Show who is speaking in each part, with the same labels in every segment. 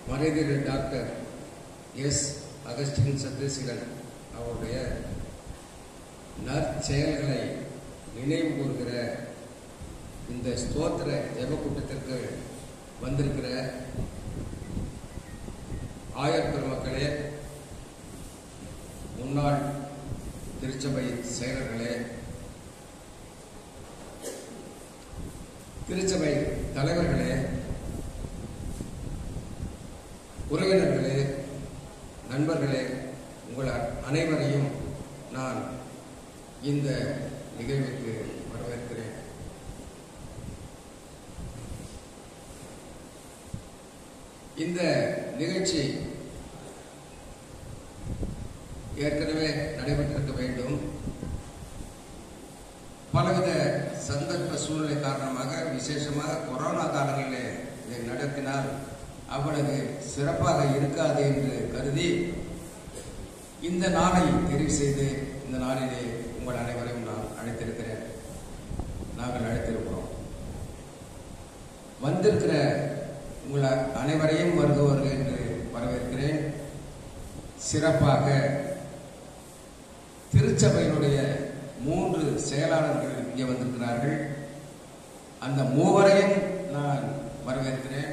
Speaker 1: மறைதிரு doctor S. Augustine Chandrasekaran அவருடைய நற்செயல்களை நினைவு கூறுகிற இந்த ஸ்தோத்திர ஜெப கூட்டத்திற்கு வந்திருக்கிற ஆயர் பெருமக்களே, முன்னாள் திருச்சபை செயலர்களே, திருச்சபை தலைவர்களே, உறவினர்களே, நண்பர்களே, உங்கள் அனைவரையும் நான் இந்த நிகழ்வுக்கு வரவேற்கிறேன். இந்த நிகழ்ச்சி ஏற்கனவே நடைபெற்றிருக்க வேண்டும். பலவித சந்தர்ப்ப சூழ்நிலை காரணமாக, விசேஷமாக கொரோனா காலங்களில் இதை நடத்தினால் அவ்வளவு சிறப்பாக இருக்காது என்று கருதி இந்த நாளை தெரிவு செய்து இந்த நாளிலே உங்கள் அனைவரையும் நான் அழைத்திருக்கிறேன். நாங்கள் அழைத்திருக்கிறோம். வந்திருக்கிற உங்கள் அனைவரையும் வருகிறவர்கள் என்று வரவேற்கிறேன். சிறப்பாக திருச்சபையினுடைய 3 செயலாளர்கள் இங்கே வந்திருக்கிறார்கள். அந்த மூவரையும் நான் வரவேற்கிறேன்.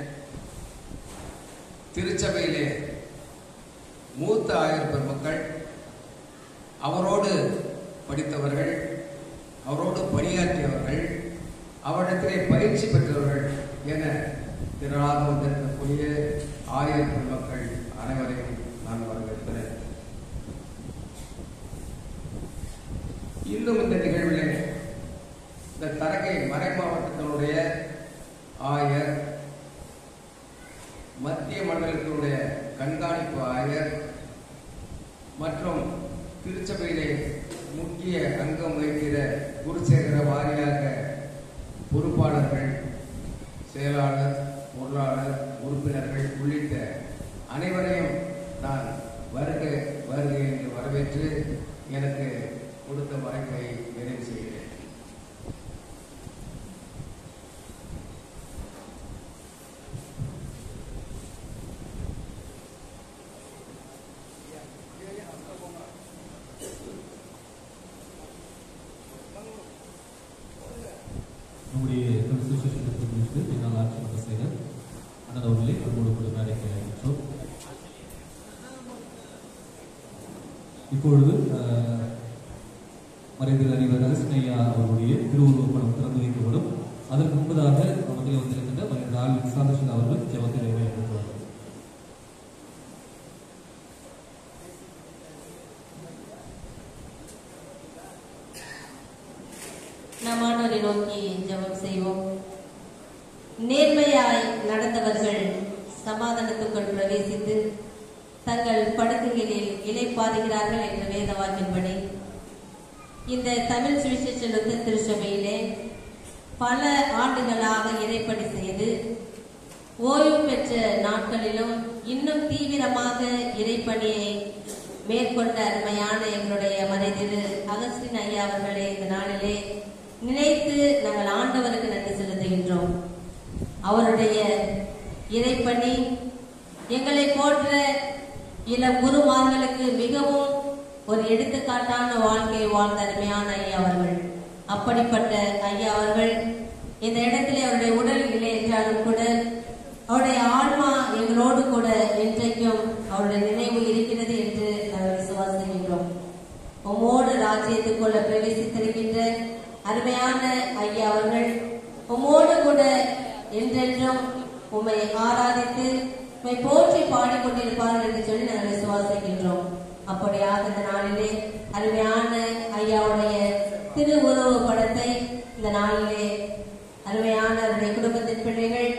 Speaker 1: திருச்சபையிலே மூத்த ஆயர் பெருமக்கள், அவரோடு படித்தவர்கள், அவரோடு பணியாற்றியவர்கள், அவரிடத்திலே பயிற்சி பெற்றவர்கள் என திரளாக வந்திருக்கக்கூடிய ஆயர் பெருமக்கள் அனைவரையும் நான் வரவேற்கிறேன். இன்னும் இந்த நிகழ்வில் இந்த தரகை மறை மாவட்டத்தினுடைய ஆயர், மத்திய மண்டலத்தினுடைய கண்காணிப்பு ஆயர் மற்றும் திருச்சபையிலே முக்கிய அங்கம் வகிக்கிற குருசேகர வாரியாக பொறுப்பாளர்கள், செயலாளர், பொருளாளர், உறுப்பினர்கள் உள்ளிட்ட அனைவரையும் நான் வருக என்று வரவேற்று எனக்கு கொடுத்த வாய்ப்பை நிறைவு செய்கிறேன்.
Speaker 2: நம்முடைய என்னால் ஆட்சி மன்ற செயலர் அண்ணன் அவர்களை நம்மோடு கூட மேடைக்கு அழைக்கின்றோம். இப்பொழுது மறைந்த அறிவர் அகஸ்டின் அவர்களுடைய திருவுருவப் படம் திறந்து வைக்கப்படும். அதற்கு முன்பதாக நமக்கு வந்திருக்கின்ற மறைந்த ஆள் சந்திரசேகரன் அவர்கள் ஜெபத்தில் நிறைவேற்றுவார்கள்.
Speaker 3: நாம் ஆண்டவரை நோக்கி ஜெபம் செய்வோம். நேர்மையாய் நடந்தவர்கள் சமாதானத்துக்குள் பிரவேசித்து தங்கள் படுக்கைகளில் இளைப்பாறுகிறார்கள் என்ற வேத வாக்கின்படி இந்த தமிழ் சுவிசேஷ லுத்தர் திருச்சபையிலே பல ஆண்டுகளாக இறைப்பணி செய்து ஓய்வு பெற்ற நாட்களிலும் இன்னும் தீவிரமாக இறைப்பணியை மேற்கொண்ட அருமையான எங்களுடைய மறைதிரு அகஸ்டின் ஐயா அவர்களை இந்த நாளிலே நினைத்து நாங்கள் ஆண்டவருக்கு நன்றி செலுத்துகின்றோம். அவருடைய இறைப்பணி எங்களை போன்ற இளம் குருமார்களுக்கு மிகவும் ஒரு எடுத்துக்காட்டான வாழ்க்கையை வாழ்ந்த அருமையான ஐயா அவர்கள். அப்படிப்பட்ட ஐயா அவர்கள் இந்த இடத்திலே அவருடைய உடல் இல்லை என்றாலும் கூட அவருடைய ஆன்மா எங்களோடு கூட இன்றைக்கும் அவருடைய நினைவு இருக்கிறது என்று நாங்கள் விசுவாசிக்கின்றோம். உம்மோடு ராஜ்யத்துக்குள்ள பிரவேசித்திருக்கின்ற அருமையான ஐயா அவர்கள் உம்மோடு கூட என்றென்றும் உம்மை ஆராதித்து உம்மை போற்றி பாடிக்கொண்டிருப்பார்கள் என்று சொல்லி நாங்கள் விசுவாசிக்கின்றோம். அப்படியாக இந்த நாளிலே அருமையான ஐயாவுடைய திருவுருவ படத்தை இந்த நாளிலே அருமையான அவருடைய குடும்பத்தின் பிள்ளைகள்,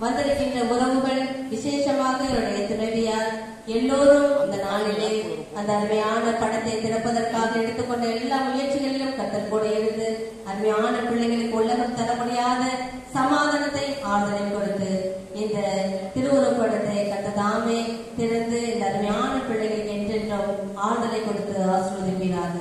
Speaker 3: வந்திருக்கின்ற உறவுகள், விசேஷமாக இவருடைய துணைவியார் எல்லோரும் இந்த நாளிலே அந்த அருமையான படத்தை திறப்பதற்காக எடுத்துக்கொண்ட எல்லா முயற்சிகளிலும் கர்த்தர் கூட இருந்து அருமையான பிள்ளைகளுக்கு உலகம் தர முடியாத சமாதானத்தை ஆறுதலை கொடுத்து இந்த திருவுருப்படத்தை கர்த்தர் தாமே திறந்து இந்த அருமையான பிள்ளைகளுக்கு என்றென்றும் ஆறுதலை கொடுத்து ஆசீர்வதிப்பீராக.